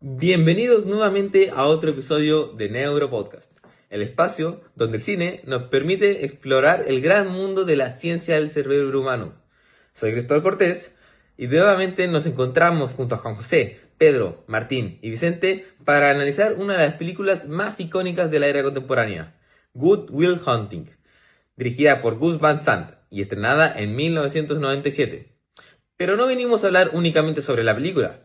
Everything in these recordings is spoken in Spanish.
Bienvenidos nuevamente a otro episodio de Neuro Podcast, el espacio donde el cine nos permite explorar el gran mundo de la ciencia del cerebro humano. Soy Cristóbal Cortés y nuevamente nos encontramos junto a Juan José, Pedro, Martín y Vicente para analizar una de las películas más icónicas de la era contemporánea, Good Will Hunting, dirigida por Gus Van Sant y estrenada en 1997. Pero no venimos a hablar únicamente sobre la película.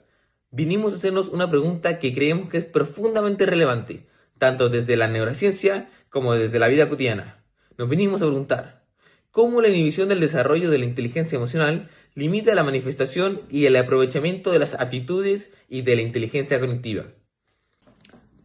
Vinimos a hacernos una pregunta que creemos que es profundamente relevante, tanto desde la neurociencia como desde la vida cotidiana. Nos vinimos a preguntar, ¿cómo la inhibición del desarrollo de la inteligencia emocional limita la manifestación y el aprovechamiento de las aptitudes y de la inteligencia cognitiva?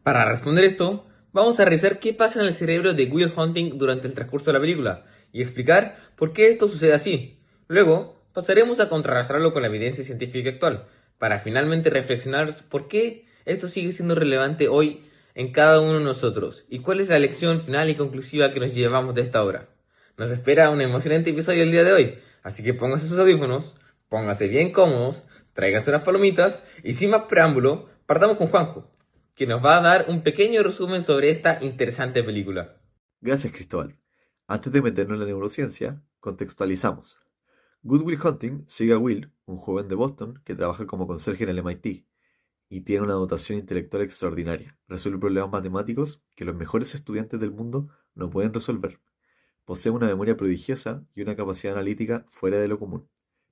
Para responder esto, vamos a revisar qué pasa en el cerebro de Will Hunting durante el transcurso de la película y explicar por qué esto sucede así. Luego, pasaremos a contrarrestarlo con la evidencia científica actual, para finalmente reflexionar por qué esto sigue siendo relevante hoy en cada uno de nosotros y cuál es la lección final y conclusiva que nos llevamos de esta obra. Nos espera un emocionante episodio el día de hoy, así que pónganse sus audífonos, pónganse bien cómodos, tráiganse unas palomitas y sin más preámbulo, partamos con Juanjo, que nos va a dar un pequeño resumen sobre esta interesante película. Gracias, Cristóbal. Antes de meternos en la neurociencia, contextualizamos. Good Will Hunting sigue a Will, un joven de Boston que trabaja como conserje en el MIT y tiene una dotación intelectual extraordinaria. Resuelve problemas matemáticos que los mejores estudiantes del mundo no pueden resolver. Posee una memoria prodigiosa y una capacidad analítica fuera de lo común.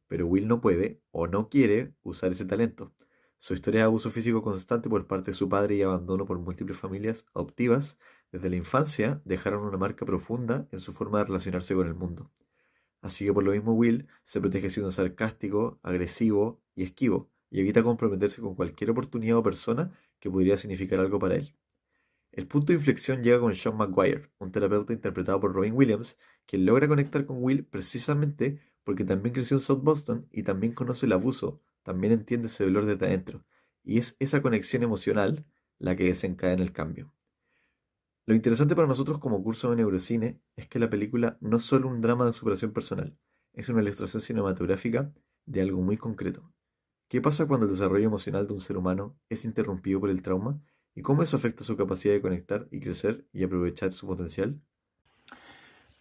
Pero Will no puede o no quiere usar ese talento. Su historia de abuso físico constante por parte de su padre y abandono por múltiples familias adoptivas desde la infancia dejaron una marca profunda en su forma de relacionarse con el mundo. Así que por lo mismo Will se protege siendo sarcástico, agresivo y esquivo, y evita comprometerse con cualquier oportunidad o persona que podría significar algo para él. El punto de inflexión llega con Sean McGuire, un terapeuta interpretado por Robin Williams, quien logra conectar con Will precisamente porque también creció en South Boston y también conoce el abuso, también entiende ese dolor desde adentro, y es esa conexión emocional la que desencadena el cambio. Lo interesante para nosotros como curso de neurocine es que la película no es solo un drama de superación personal, es una ilustración cinematográfica de algo muy concreto. ¿Qué pasa cuando el desarrollo emocional de un ser humano es interrumpido por el trauma y cómo eso afecta su capacidad de conectar y crecer y aprovechar su potencial?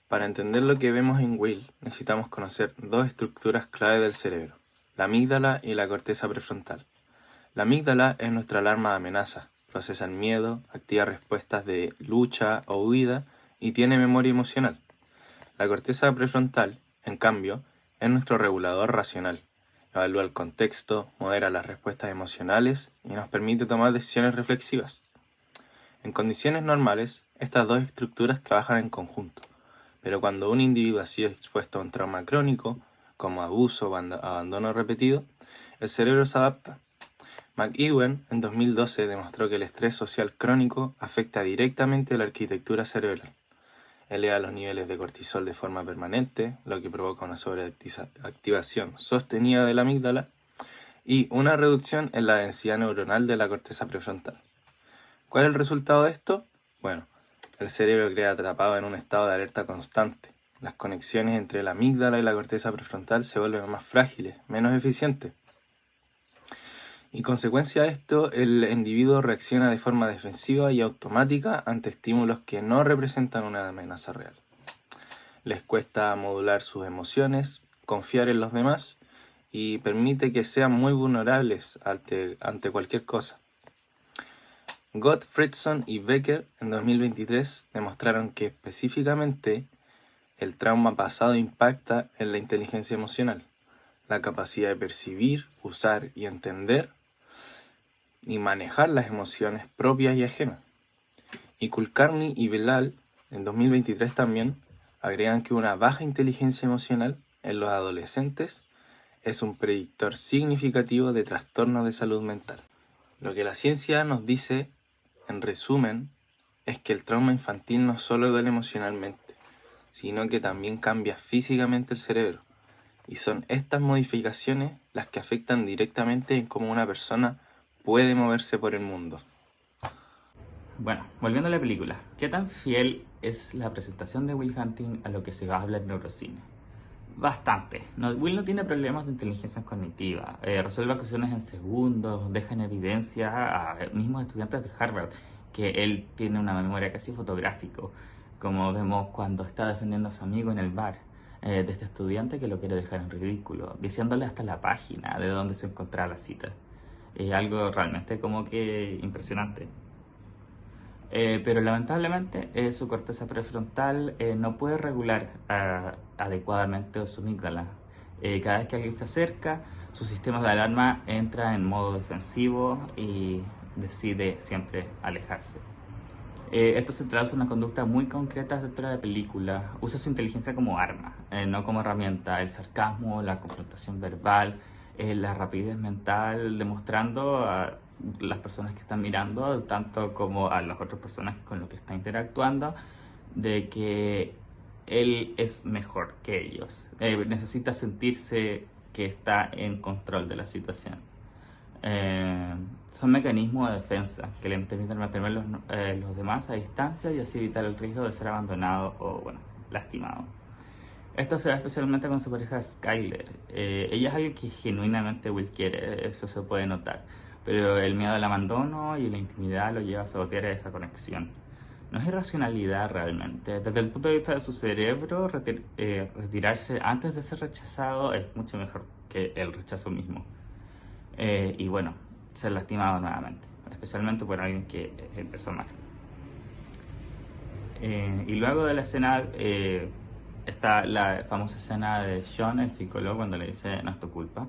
Para entender lo que vemos en Will, necesitamos conocer dos estructuras clave del cerebro, la amígdala y la corteza prefrontal. La amígdala es nuestra alarma de amenaza, procesa el miedo, activa respuestas de lucha o huida y tiene memoria emocional. La corteza prefrontal, en cambio, es nuestro regulador racional. Evalúa el contexto, modera las respuestas emocionales y nos permite tomar decisiones reflexivas. En condiciones normales, estas dos estructuras trabajan en conjunto. Pero cuando un individuo ha sido expuesto a un trauma crónico, como abuso o abandono repetido, el cerebro se adapta. McEwen en 2012 demostró que el estrés social crónico afecta directamente la arquitectura cerebral. Eleva los niveles de cortisol de forma permanente, lo que provoca una sobreactivación sostenida de la amígdala y una reducción en la densidad neuronal de la corteza prefrontal. ¿Cuál es el resultado de esto? Bueno, el cerebro queda atrapado en un estado de alerta constante. Las conexiones entre la amígdala y la corteza prefrontal se vuelven más frágiles, menos eficientes. Y consecuencia de esto, el individuo reacciona de forma defensiva y automática ante estímulos que no representan una amenaza real. Les cuesta modular sus emociones, confiar en los demás y permite que sean muy vulnerables ante cualquier cosa. Gottfriedson y Becker en 2023 demostraron que específicamente el trauma pasado impacta en la inteligencia emocional, la capacidad de percibir, usar y entender y manejar las emociones propias y ajenas. Y Kulkarni y Belal en 2023 también agregan que una baja inteligencia emocional en los adolescentes es un predictor significativo de trastornos de salud mental. Lo que la ciencia nos dice, en resumen, es que el trauma infantil no solo duele emocionalmente, sino que también cambia físicamente el cerebro. Y son estas modificaciones las que afectan directamente en cómo una persona puede moverse por el mundo. Bueno, volviendo a la película, ¿qué tan fiel es la presentación de Will Hunting a lo que se habla en neurocine? Bastante. No, Will no tiene problemas de inteligencia cognitiva. Resuelve ocasiones en segundos, deja en evidencia a mismos estudiantes de Harvard que él tiene una memoria casi fotográfica, como vemos cuando está defendiendo a su amigo en el bar, de este estudiante que lo quiere dejar en ridículo, diciéndole hasta la página de donde se encontraba la cita. Algo realmente como que impresionante. Pero lamentablemente su corteza prefrontal no puede regular adecuadamente su amígdala. Cada vez que alguien se acerca, su sistema de alarma entra en modo defensivo y decide siempre alejarse. Esto se traduce en una conducta muy concreta dentro de la película. Usa su inteligencia como arma, no como herramienta. El sarcasmo, la confrontación verbal, la rapidez mental, demostrando a las personas que están mirando, tanto como a las otras personas con las que está interactuando, de que él es mejor que ellos. Necesita sentirse que está en control de la situación. Son mecanismos de defensa que le permiten mantener los demás a distancia y así evitar el riesgo de ser abandonado o, bueno, lastimado. Esto se ve especialmente con su pareja Skyler. Ella es alguien que genuinamente Will quiere, eso se puede notar, pero el miedo al abandono y la intimidad lo lleva a sabotear esa conexión. No es irracionalidad realmente. Desde el punto de vista de su cerebro, retirarse antes de ser rechazado es mucho mejor que el rechazo mismo. Y bueno, ser lastimado nuevamente, especialmente por alguien que empezó mal. Y luego de la escena está la famosa escena de Sean, el psicólogo, cuando le dice no es tu culpa.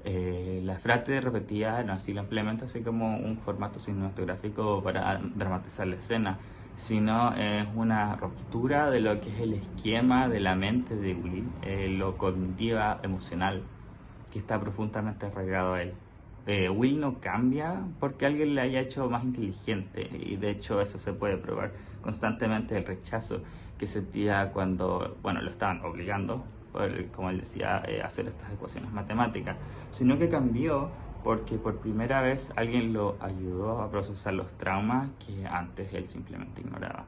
La frase repetida no así simplemente así como un formato cinematográfico para dramatizar la escena, sino es una ruptura de lo que es el esquema de la mente de Will, lo cognitiva emocional que está profundamente arraigado a él. Will no cambia porque alguien le haya hecho más inteligente, y de hecho eso se puede probar constantemente. El rechazo que sentía cuando, bueno, lo estaban obligando, como él decía, hacer estas ecuaciones matemáticas, sino que cambió porque por primera vez alguien lo ayudó a procesar los traumas que antes él simplemente ignoraba.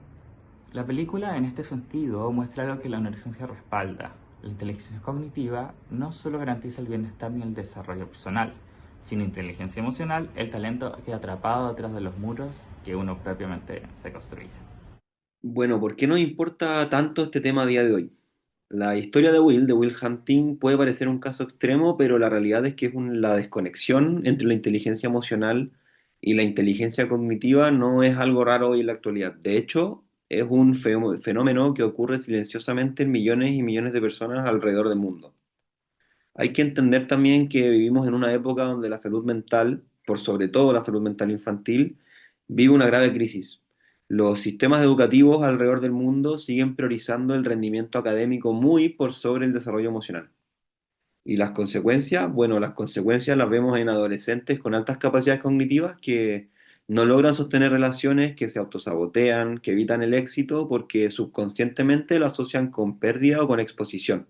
La película en este sentido muestra lo que la neurociencia respalda. La inteligencia cognitiva no solo garantiza el bienestar ni el desarrollo personal. Sin inteligencia emocional, el talento queda atrapado detrás de los muros que uno propiamente se construye. Bueno, ¿por qué nos importa tanto este tema a día de hoy? La historia de Will Hunting, puede parecer un caso extremo, pero la realidad es que la desconexión entre la inteligencia emocional y la inteligencia cognitiva no es algo raro hoy en la actualidad. De hecho, es un fenómeno que ocurre silenciosamente en millones y millones de personas alrededor del mundo. Hay que entender también que vivimos en una época donde la salud mental, por sobre todo la salud mental infantil, vive una grave crisis. Los sistemas educativos alrededor del mundo siguen priorizando el rendimiento académico muy por sobre el desarrollo emocional. ¿Y las consecuencias? Bueno, las consecuencias las vemos en adolescentes con altas capacidades cognitivas que no logran sostener relaciones, que se autosabotean, que evitan el éxito porque subconscientemente lo asocian con pérdida o con exposición.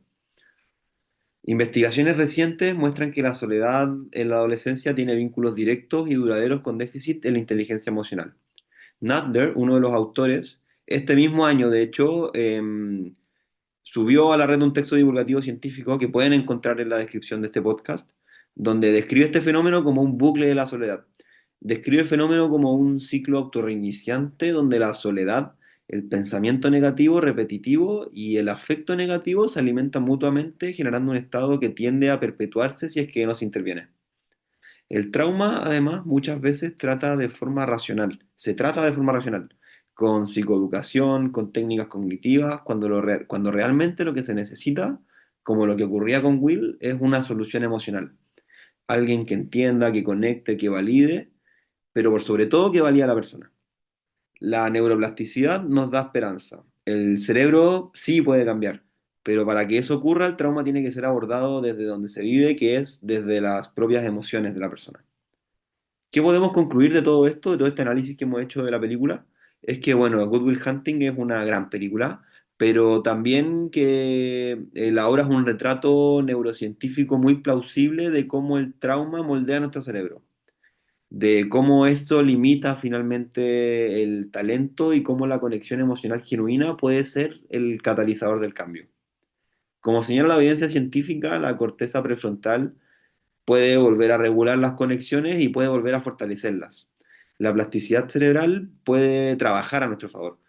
Investigaciones recientes muestran que la soledad en la adolescencia tiene vínculos directos y duraderos con déficit en la inteligencia emocional. Nadler, uno de los autores, este mismo año, de hecho, subió a la red un texto divulgativo científico que pueden encontrar en la descripción de este podcast, donde describe este fenómeno como un bucle de la soledad. Describe el fenómeno como un ciclo autorreiniciante donde la soledad, el pensamiento negativo repetitivo y el afecto negativo se alimentan mutuamente, generando un estado que tiende a perpetuarse si es que no se interviene. El trauma, además, muchas veces se trata de forma racional, con psicoeducación, con técnicas cognitivas, cuando realmente lo que se necesita, como lo que ocurría con Will, es una solución emocional. Alguien que entienda, que conecte, que valide, pero por sobre todo que valide a la persona. La neuroplasticidad nos da esperanza. El cerebro sí puede cambiar, pero para que eso ocurra, el trauma tiene que ser abordado desde donde se vive, que es desde las propias emociones de la persona. ¿Qué podemos concluir de todo esto, de todo este análisis que hemos hecho de la película? Es que, bueno, Good Will Hunting es una gran película, pero también que la obra es un retrato neurocientífico muy plausible de cómo el trauma moldea nuestro cerebro, de cómo esto limita finalmente el talento y cómo la conexión emocional genuina puede ser el catalizador del cambio. Como señala la evidencia científica, la corteza prefrontal puede volver a regular las conexiones y puede volver a fortalecerlas. La plasticidad cerebral puede trabajar a nuestro favor,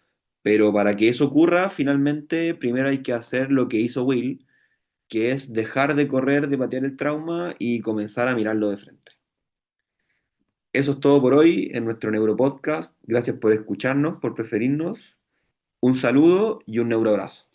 pero para que eso ocurra, finalmente, primero hay que hacer lo que hizo Will, que es dejar de correr, de patear el trauma y comenzar a mirarlo de frente. Eso es todo por hoy en nuestro Neuropodcast. Gracias por escucharnos, por preferirnos. Un saludo y un neuroabrazo.